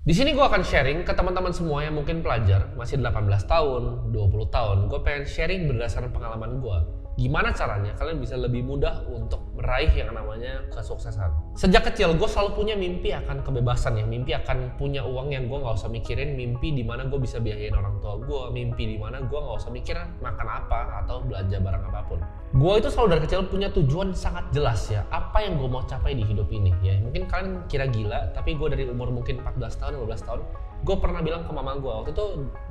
Di sini gue akan sharing ke teman-teman semua yang mungkin pelajar, masih 18 tahun, 20 tahun. Gue pengen sharing berdasarkan pengalaman gue. Gimana caranya kalian bisa lebih mudah untuk meraih yang namanya kesuksesan. Sejak kecil gue selalu punya mimpi akan kebebasan ya. Mimpi akan punya uang yang gue gak usah mikirin. Mimpi dimana gue bisa biayain orang tua gue. Mimpi dimana gue gak usah mikir makan apa atau belanja barang apapun. Gue itu selalu dari kecil punya tujuan sangat jelas ya. Apa yang gue mau capai di hidup ini ya. Mungkin kalian kira gila, tapi gue dari umur mungkin 14 tahun, 15 tahun, gue pernah bilang ke mama gue, waktu itu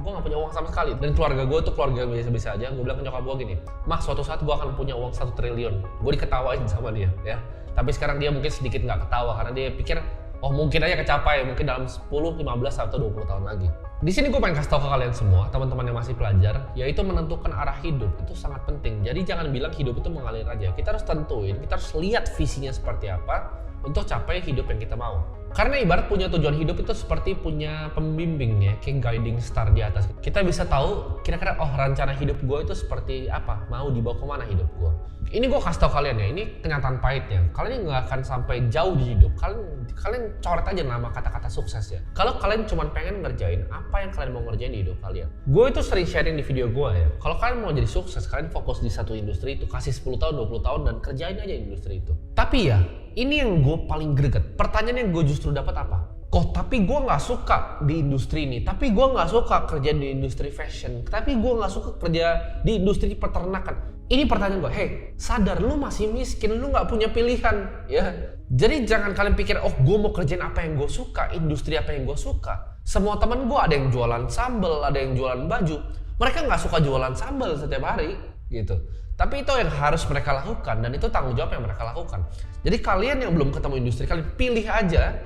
gue gak punya uang sama sekali. Dan keluarga gue tuh keluarga biasa-biasa aja. Gue bilang ke nyokap gue gini, "Mah, suatu saat gue akan punya uang 1 triliun. Gue diketawain sama dia ya. Tapi sekarang dia mungkin sedikit gak ketawa karena dia pikir, oh mungkin aja kecapai, mungkin dalam 10, 15, atau 20 tahun lagi. Di sini gue pengen kasih tahu ke kalian semua, teman-teman yang masih pelajar, yaitu menentukan arah hidup itu sangat penting. Jadi jangan bilang hidup itu mengalir aja. Kita harus tentuin, kita harus lihat visinya seperti apa untuk capai hidup yang kita mau. Karena ibarat punya tujuan hidup itu seperti punya pembimbing ya, kayak guiding star di atas. Kita bisa tahu kira-kira rencana hidup gue itu seperti apa, mau dibawa kemana hidup gue. Ini gue kasih tau kalian ya, ini kenyataan pahitnya. Kalian nggak akan sampai jauh di hidup. Kalian coret aja nama kata-kata sukses ya. Kalau kalian cuma pengen ngerjain apa yang kalian mau ngerjain di hidup kalian. Gue itu sering sharing di video gue ya. Kalau kalian mau jadi sukses, kalian fokus di satu industri itu, kasih 10 tahun, 20 tahun dan kerjain aja industri itu. Tapi ya, ini yang gue paling greget. Pertanyaan yang gue justru dapat apa? Kok tapi gue nggak suka di industri ini, tapi gue nggak suka kerja di industri fashion, tapi gue nggak suka kerja di industri peternakan. Ini pertanyaan gue, hey sadar lu masih miskin, lu nggak punya pilihan ya. Jadi jangan kalian pikir, oh gue mau kerjain apa yang gue suka, industri apa yang gue suka. Semua teman gue ada yang jualan sambal, ada yang jualan baju. Mereka nggak suka jualan sambal setiap hari gitu. Tapi itu yang harus mereka lakukan dan itu tanggung jawab yang mereka lakukan. Jadi kalian yang belum ketemu industri, kalian pilih aja.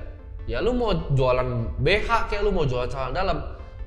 Ya lu mau jualan BH kayak lu mau jualan celana dalam,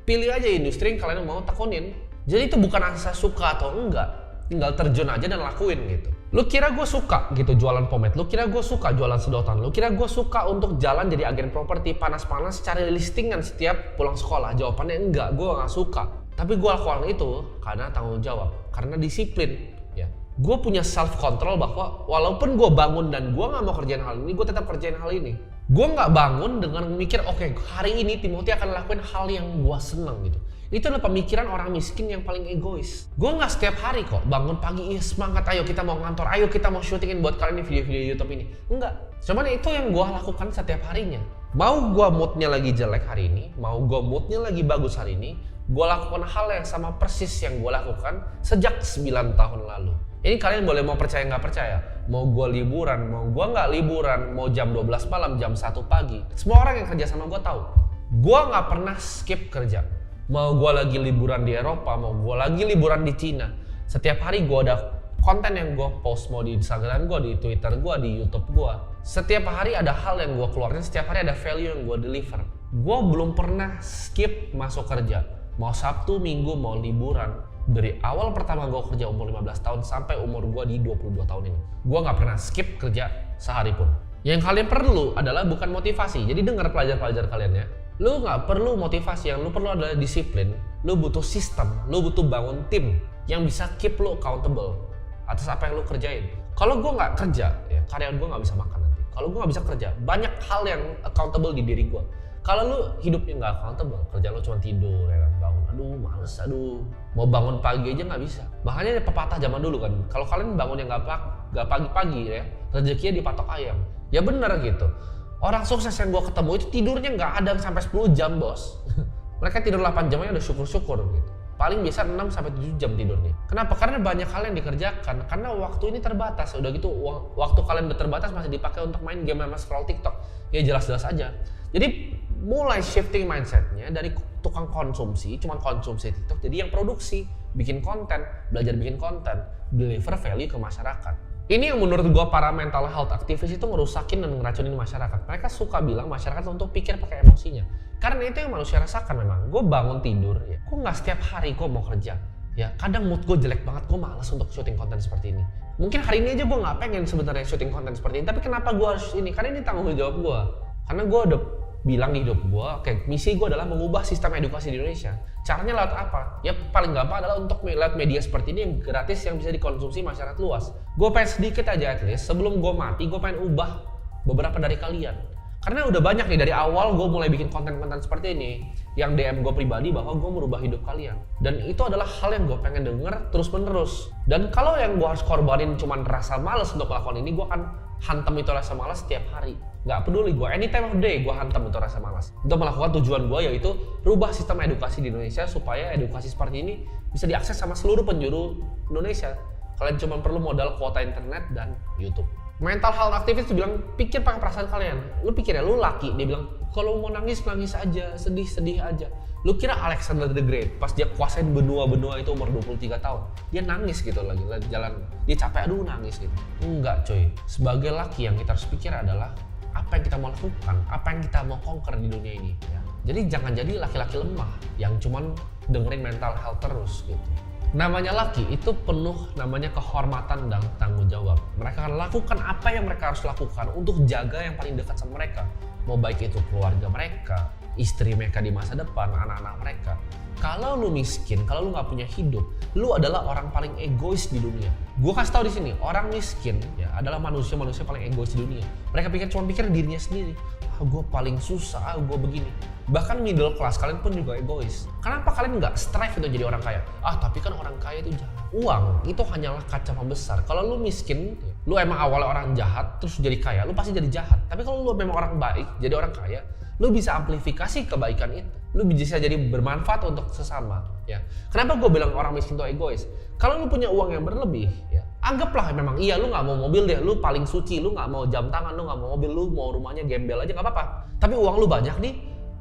pilih aja industri yang kalian mau tekunin. Jadi itu bukan asal suka atau enggak, tinggal terjun aja dan lakuin gitu. Lu kira gue suka gitu jualan pomade, lu kira gue suka jualan sedotan, lu kira gue suka untuk jalan jadi agen properti panas-panas cari listingan setiap pulang sekolah? Jawabannya enggak, gue gak suka. Tapi gue lakukan itu karena tanggung jawab, karena disiplin ya. Gue punya self control bahwa walaupun gue bangun dan gue gak mau kerjain hal ini, gue tetap kerjain hal ini. Gue nggak bangun dengan mikir, oke, hari ini Timothy akan lakuin hal yang gue seneng gitu. Itu adalah pemikiran orang miskin yang paling egois. Gue nggak setiap hari kok bangun pagi, semangat, ayo kita mau ngantor, ayo kita mau syutingin buat kalian di video-video YouTube ini. Enggak, cuman itu yang gue lakukan setiap harinya. Mau gue moodnya lagi jelek hari ini, mau gue moodnya lagi bagus hari ini, gue lakukan hal yang sama persis yang gue lakukan sejak 9 tahun lalu. Ini kalian boleh mau percaya nggak percaya, mau gue liburan, mau gue nggak liburan, mau jam 12 malam, jam 1 pagi. Semua orang yang kerja sama gue tahu, gue nggak pernah skip kerja. Mau gue lagi liburan di Eropa, mau gue lagi liburan di Cina, setiap hari gue ada konten yang gue post, mau di Instagram gue, di Twitter gue, di YouTube gue. Setiap hari ada hal yang gue keluarin, setiap hari ada value yang gue deliver. Gue belum pernah skip masuk kerja, mau Sabtu, Minggu, mau liburan. Dari awal pertama gue kerja umur 15 tahun sampai umur gue di 22 tahun ini, gue gak pernah skip kerja sehari pun. Yang kalian perlu adalah bukan motivasi. Jadi dengar pelajar-pelajar kalian ya, lu gak perlu motivasi, yang lu perlu adalah disiplin. Lu butuh sistem, lu butuh bangun tim yang bisa keep lu accountable atas apa yang lu kerjain. Kalau gue gak kerja, ya karyawan gue gak bisa makan nanti. Kalau gue gak bisa kerja, banyak hal yang accountable di diri gue. Kalau lu hidupnya nggak accountable, kerja lu cuma tidur ya kan, bangun, aduh males, aduh mau bangun pagi aja nggak bisa. Makanya ada pepatah zaman dulu kan, kalau kalian bangunnya nggak pagi-pagi ya, rezekinya dipatok ayam. Ya bener gitu. Orang sukses yang gue ketemu itu tidurnya nggak ada sampai 10 jam bos. Mereka tidur 8 jam aja udah syukur-syukur gitu. Paling biasa 6 sampai 7 jam tidurnya. Kenapa? Karena banyak hal yang dikerjakan. Karena waktu ini terbatas. Udah gitu waktu kalian udah terbatas masih dipakai untuk main game sama scroll TikTok. Ya jelas-jelas aja. Jadi mulai shifting mindsetnya dari tukang konsumsi, cuman konsumsi TikTok, jadi yang produksi, bikin konten, belajar bikin konten, deliver value ke masyarakat. Ini yang menurut gue para mental health aktivis itu ngerusakin dan ngeracunin masyarakat. Mereka suka bilang masyarakat untuk pikir pakai emosinya. Karena itu yang manusia rasakan memang. Gue bangun tidur, ya, gue nggak setiap hari gue mau kerja. Ya, kadang mood gue jelek banget, gue malas untuk syuting konten seperti ini. Mungkin hari ini aja gue nggak pengen sebenarnya syuting konten seperti ini, tapi kenapa gue harus ini? Karena ini tanggung jawab gue. Karena gue udah bilang di hidup gue, kayak misi gue adalah mengubah sistem edukasi di Indonesia. Caranya lewat apa? Ya paling gampang adalah untuk lewat media seperti ini yang gratis, yang bisa dikonsumsi masyarakat luas. Gue pengen sedikit aja at least, sebelum gue mati, gue pengen ubah beberapa dari kalian. Karena udah banyak nih dari awal gue mulai bikin konten-konten seperti ini yang DM gue pribadi bahwa gue merubah hidup kalian. Dan itu adalah hal yang gue pengen denger terus-menerus. Dan kalau yang gue harus korbanin cuman rasa males untuk melakukan ini, gue akan hantam itu rasa malas setiap hari. Gak peduli gue, anytime of day gue hantam itu rasa malas. Untuk melakukan tujuan gue yaitu rubah sistem edukasi di Indonesia supaya edukasi seperti ini bisa diakses sama seluruh penjuru Indonesia. Kalian cuma perlu modal kuota internet dan YouTube. Mental health aktivis bilang, pikir pakai perasaan kalian. Lu pikir ya, lu laki, dia bilang kalau mau nangis aja, sedih aja. Lu kira Alexander the Great pas dia kuasain benua-benua itu umur 23 tahun, dia nangis gitu lagi jalan, dia capek aduh nangis gitu. Enggak coy, sebagai laki yang kita harus pikir adalah apa yang kita mau lakukan, apa yang kita mau conquer di dunia ini ya. Jadi jangan jadi laki-laki lemah yang cuman dengerin mental health terus gitu. Namanya laki itu penuh namanya kehormatan dan tanggung jawab. Mereka akan lakukan apa yang mereka harus lakukan untuk jaga yang paling dekat sama mereka. Mau baik itu keluarga mereka, istri mereka di masa depan, anak-anak mereka. Kalau lu miskin, kalau lu nggak punya hidup, lu adalah orang paling egois di dunia. Gue kasih tau di sini, orang miskin ya adalah manusia paling egois di dunia. Mereka cuma pikir dirinya sendiri. Gue paling susah, gue begini. Bahkan middle class kalian pun juga egois. Kenapa kalian nggak strive untuk jadi orang kaya? Tapi kan orang kaya itu jahat. Uang itu hanyalah kaca pembesar. Kalau lu miskin, lu emang awalnya orang jahat, terus jadi kaya, lu pasti jadi jahat. Tapi kalau lu memang orang baik, jadi orang kaya, lu bisa amplifikasi kebaikan itu. Lu bisa jadi bermanfaat untuk sesama. Ya. Kenapa gue bilang orang miskin itu egois? Kalau lu punya uang yang berlebih, ya, anggaplah memang iya lu nggak mau mobil deh, lu paling suci, lu nggak mau jam tangan, lu nggak mau mobil, lu mau rumahnya gembel aja nggak apa-apa. Tapi uang lu banyak nih,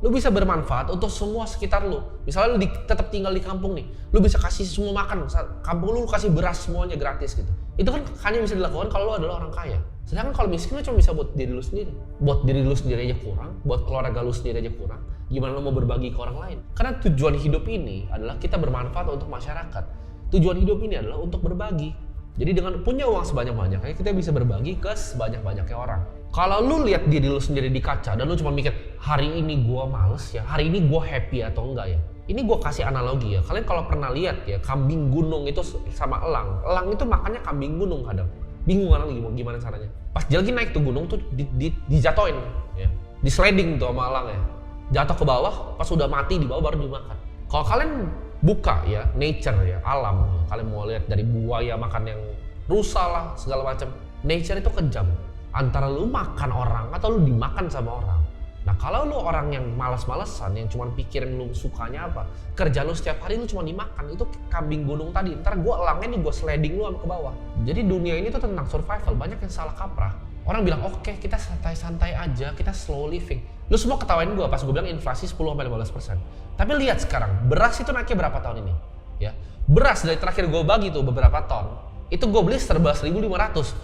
lu bisa bermanfaat untuk semua sekitar lu. Misalnya lu tetap tinggal di kampung nih, lu bisa kasih semua makan, kampung lu kasih beras semuanya gratis gitu. Itu kan hanya bisa dilakukan kalau lu adalah orang kaya. Sedangkan kalau miskin lu cuma bisa buat diri lu sendiri. Buat diri lu sendiri aja kurang, buat keluarga lu sendiri aja kurang. Gimana lu mau berbagi ke orang lain? Karena tujuan hidup ini adalah kita bermanfaat untuk masyarakat. Tujuan hidup ini adalah untuk berbagi. Jadi dengan punya uang sebanyak-banyaknya, kita bisa berbagi ke sebanyak-banyaknya orang. Kalau lu lihat diri lu sendiri di kaca dan lu cuma mikir, hari ini gua males ya, hari ini gua happy atau enggak ya. Ini gua kasih analogi ya, kalian kalau pernah lihat ya, kambing gunung itu sama elang. Elang itu makannya kambing gunung kadang. Bingung kan gimana caranya. Pas dia lagi naik tuh gunung tuh dijatoin ya. Di sliding tuh sama elang ya. Jatuh ke bawah, pas udah mati di bawah baru dimakan. Kalau kalian buka ya, nature ya, alam. Kalian mau lihat dari buaya makan yang rusa lah, segala macam. Nature itu kejam. Antara lu makan orang atau lu dimakan sama orang. Nah kalau lu orang yang malas-malesan, yang cuma pikirin lu sukanya apa, kerja lu setiap hari lu cuma dimakan, itu kambing gunung tadi. Ntar gua elangnya nih, gua sliding lu sama ke bawah. Jadi dunia ini tuh tentang survival, banyak yang salah kaprah. Orang bilang, oke, kita santai-santai aja, kita slow living. Lu semua ketawain gue pas gue bilang inflasi 10-15%. Tapi lihat sekarang, beras itu naiknya berapa tahun ini? Ya, beras dari terakhir gue bagi tuh beberapa ton, itu gue beli 11.500.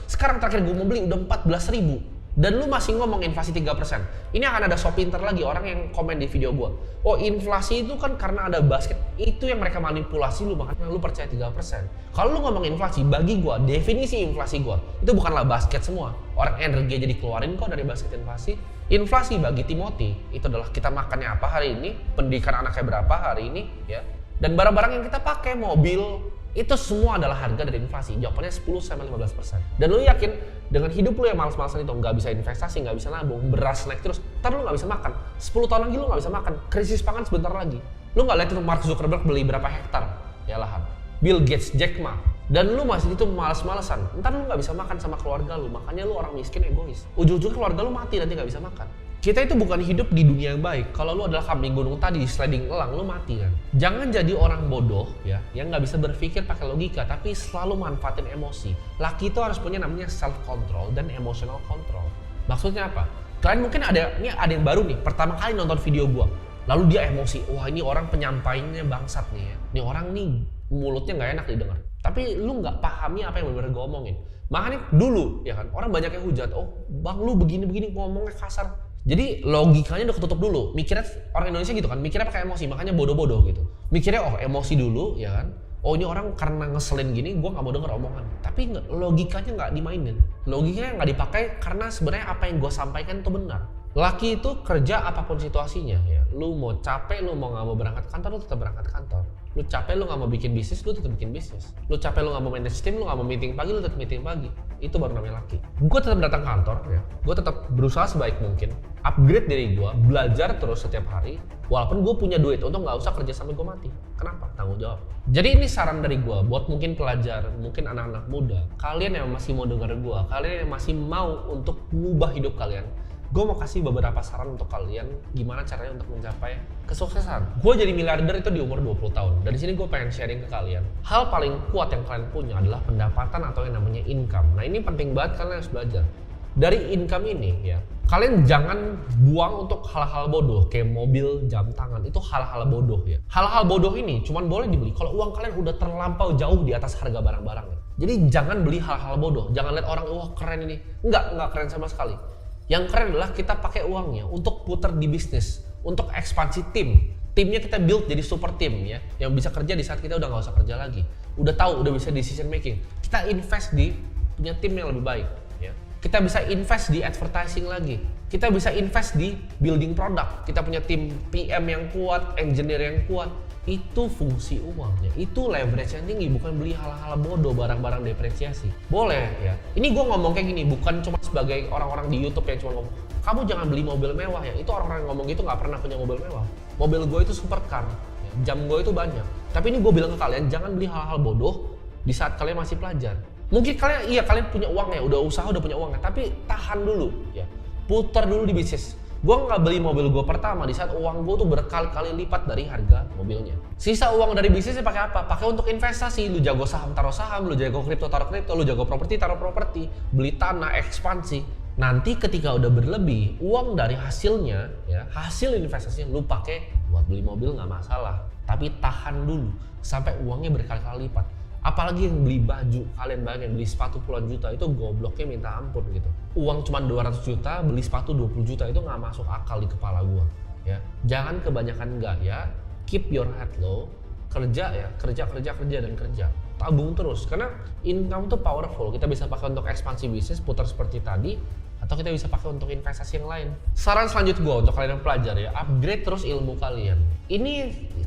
Sekarang terakhir gue mau beli udah 14.000. Dan lu masih ngomong inflasi 3%. Ini akan ada so pinter lagi orang yang komen di video gue. Oh inflasi itu kan karena ada basket. Itu yang mereka manipulasi lu, makanya lu percaya 3%. Kalau lu ngomong inflasi, bagi gue, definisi inflasi gue, itu bukanlah basket semua. Orang energi jadi keluarin kok dari basket inflasi. Inflasi bagi Timothy, itu adalah kita makannya apa hari ini, pendidikan anaknya berapa hari ini, ya. Dan barang-barang yang kita pakai, mobil, itu semua adalah harga dari inflasi. Jawabannya 10-15%. Dan lu yakin dengan hidup lu yang malas-malasan itu, nggak bisa investasi, nggak bisa nabung, beras naik terus, ntar lu nggak bisa makan. 10 tahun lagi lu nggak bisa makan. Krisis pangan sebentar lagi. Lu nggak lihat itu Mark Zuckerberg beli berapa hektar ya lahan. Bill Gates, Jack Ma. Dan lu masih itu malas-malasan. Ntar lu nggak bisa makan sama keluarga lu. Makanya lu orang miskin egois. Ujung-ujungnya keluarga lu mati nanti nggak bisa makan. Kita itu bukan hidup di dunia yang baik. Kalau lu adalah kambing gunung tadi, sliding elang, lu mati kan. Jangan jadi orang bodoh ya, yang nggak bisa berpikir pakai logika, tapi selalu manfaatin emosi. Laki itu harus punya namanya self control dan emotional control. Maksudnya apa? Kalian mungkin ada yang baru nih, pertama kali nonton video gua, lalu dia emosi. Wah ini orang penyampaiannya bangsat nih ya. Ini orang nih mulutnya nggak enak didengar. Tapi lu nggak pahami apa yang benar-benar gue omongin. Makanya dulu ya kan, orang banyak yang hujat. Oh bang lu begini-begini ngomongnya kasar. Jadi logikanya udah ketutup dulu. Mikirnya orang Indonesia gitu kan, mikirnya pakai emosi, makanya bodoh-bodoh gitu. Mikirnya oh emosi dulu ya kan. Oh ini orang karena ngeselin gini, gue nggak mau denger omongan. Tapi logikanya nggak dimainin. Logikanya nggak dipakai karena sebenarnya apa yang gue sampaikan itu benar. Laki itu kerja apapun situasinya ya. Lu mau capek, lu mau nggak mau berangkat kantor, lu tetap berangkat kantor. Lu capek, lu nggak mau bikin bisnis, lu tetap bikin bisnis. Lu capek, lu nggak mau manage tim, lu nggak mau meeting pagi, lu tetap meeting pagi. Itu baru namanya laki. Gue tetap datang kantor ya. Gue tetap berusaha sebaik mungkin, upgrade diri gue, belajar terus setiap hari. Walaupun gue punya duit untuk nggak usah kerja sampai gue mati. Kenapa? Tanggung jawab. Jadi ini saran dari gue buat mungkin pelajar, mungkin anak-anak muda. Kalian yang masih mau denger gue, kalian yang masih mau untuk mengubah hidup kalian. Gue mau kasih beberapa saran untuk kalian gimana caranya untuk mencapai kesuksesan. Gue jadi miliarder itu di umur 20 tahun. Dari sini gue pengen sharing ke kalian. Hal paling kuat yang kalian punya adalah pendapatan atau yang namanya income. Nah ini penting banget kalian harus belajar. Dari income ini ya, kalian jangan buang untuk hal-hal bodoh kayak mobil, jam tangan. Itu hal-hal bodoh ya. Hal-hal bodoh ini cuman boleh dibeli kalau uang kalian udah terlampau jauh di atas harga barang-barangnya. Jadi jangan beli hal-hal bodoh. Jangan lihat orang, wah keren ini. Enggak keren sama sekali. Yang keren adalah kita pakai uangnya untuk putar di bisnis, untuk ekspansi tim. Timnya kita build jadi super team ya, yang bisa kerja di saat kita udah nggak usah kerja lagi. Udah tahu, udah bisa decision making. Kita invest di punya tim yang lebih baik. Ya. Kita bisa invest di advertising lagi. Kita bisa invest di building product. Kita punya tim PM yang kuat, engineer yang kuat. Itu fungsi uangnya, itu leverage yang tinggi, bukan beli hal-hal bodoh, barang-barang depresiasi. Boleh ya, ini gue ngomong kayak gini bukan cuma sebagai orang-orang di YouTube yang cuma ngomong kamu jangan beli mobil mewah ya. Itu orang-orang yang ngomong gitu nggak pernah punya mobil mewah. Mobil gue itu supercar, jam gue itu banyak. Tapi ini gue bilang ke kalian, jangan beli hal-hal bodoh di saat kalian masih pelajar. Mungkin kalian punya uang ya, udah usaha, udah punya uangnya, tapi tahan dulu ya, putar dulu di bisnis. Gue nggak beli mobil gue pertama di saat uang gue tuh berkali-kali lipat dari harga mobilnya. Sisa uang dari bisnisnya pakai apa? Pakai untuk investasi. Lu jago saham, taruh saham. Lu jago kripto, taruh kripto. Lu jago properti, taruh properti. Beli tanah, ekspansi. Nanti ketika udah berlebih, uang dari hasilnya, ya hasil investasinya lu pakai buat beli mobil nggak masalah. Tapi tahan dulu sampai uangnya berkali-kali lipat. Apalagi yang beli baju, kalian bayangin beli sepatu puluhan juta, itu gobloknya minta ampun gitu. Uang cuma 200 juta, beli sepatu 20 juta, itu nggak masuk akal di kepala gua. Ya, jangan kebanyakan gaya, keep your head low, kerja ya, kerja dan kerja. Tabung terus, karena income tuh powerful, kita bisa pakai untuk ekspansi bisnis, putar seperti tadi, atau kita bisa pakai untuk investasi yang lain. Saran selanjutnya gue untuk kalian yang pelajar ya, upgrade terus ilmu kalian. Ini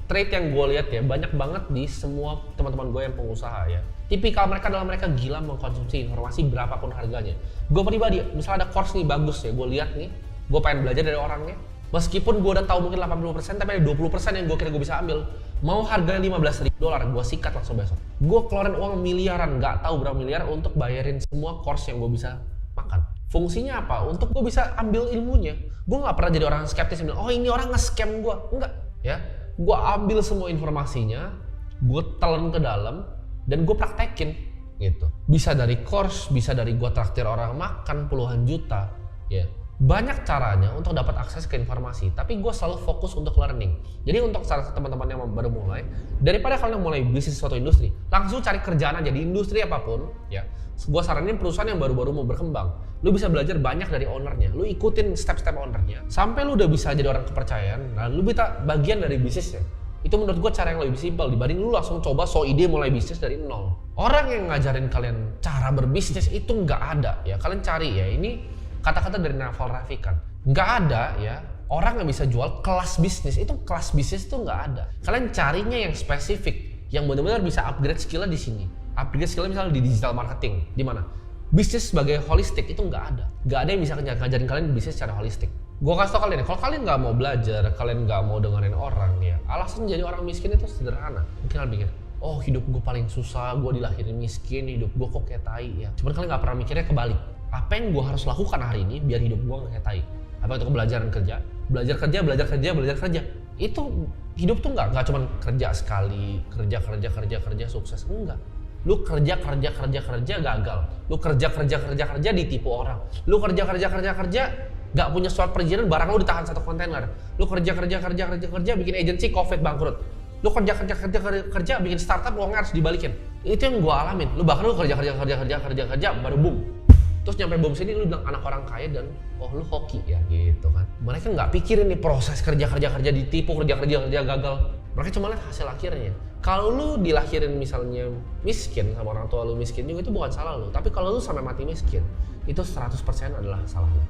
trait yang gue lihat ya, banyak banget di semua teman-teman gue yang pengusaha ya. Tipikal mereka adalah mereka gila mengkonsumsi informasi berapapun harganya. Gue pribadi, misalnya ada course nih bagus ya, gue lihat nih, gue pengen belajar dari orangnya. Meskipun gue udah tahu mungkin 80%, tapi ada 20% yang gue kira gue bisa ambil. Mau harganya $15.000, gue sikat langsung besok. Gue keluarin uang miliaran, nggak tahu berapa miliar untuk bayarin semua course yang gue bisa makan. Fungsinya apa? Untuk gue bisa ambil ilmunya. Gue nggak pernah jadi orang skeptis yang bilang, oh ini orang nge-scam gue. Enggak, ya. Gue ambil semua informasinya, gue telan ke dalam, dan gue praktekin, gitu. Bisa dari course, bisa dari gue traktir orang makan puluhan juta, ya. Banyak caranya untuk dapat akses ke informasi, tapi gue selalu fokus untuk learning. Jadi untuk salah satu teman-teman yang baru mulai, daripada kalian mulai bisnis suatu industri, langsung cari kerjaan aja di industri apapun, ya. Gue saranin perusahaan yang baru-baru mau berkembang, lu bisa belajar banyak dari ownernya, lu ikutin step-step ownernya, sampai lu udah bisa jadi orang kepercayaan, nah lu bisa bagian dari bisnisnya. Itu menurut gue cara yang lebih simpel dibanding lu langsung coba ide mulai bisnis dari nol. Orang yang ngajarin kalian cara berbisnis itu nggak ada ya, kalian cari ya, ini kata-kata dari Naval Ravikant. Nggak ada ya orang yang bisa jual kelas bisnis, itu kelas bisnis itu nggak ada. Kalian carinya yang spesifik, yang benar-benar bisa upgrade skillnya di sini. Upgrade skillnya misalnya di digital marketing, di mana? Bisnis sebagai holistik itu nggak ada. Nggak ada yang bisa ngajarin kalian bisnis secara holistik. Gue kasih tau kalian, kalau kalian nggak mau belajar, kalian nggak mau dengerin orang ya, alasan jadi orang miskin itu sederhana. Mungkin kalian pikir, oh hidup gue paling susah, gue dilahirin miskin, hidup gue kok kayak tai ya. Cuman kalian nggak pernah mikirnya kebalik. Apa yang gue harus lakukan hari ini biar hidup gue nggak kayak tai? Apa itu pembelajaran kerja? Belajar kerja. Itu hidup tuh nggak cuma kerja sekali, kerja sukses, enggak. Lu kerja gagal. Lu kerja ditipu orang. Lu kerja nggak punya surat perizinan, barang lu ditahan satu kontainer. Lu kerja bikin agensi COVID bangkrut. Lu kerja bikin startup, uangnya harus dibalikin. Itu yang gua alamin. Lu bahkan lu kerja baru boom. Terus nyampe boom sini lu bilang anak orang kaya dan oh lu hoki ya gitu kan. Mereka nggak pikirin nih proses kerja ditipu, kerja gagal. Mereka cuma lihat hasil akhirnya. Kalau lu dilahirin misalnya miskin sama orang tua lu miskin juga, itu bukan salah lu. Tapi kalau lu sampai mati miskin, itu 100% adalah salah lu.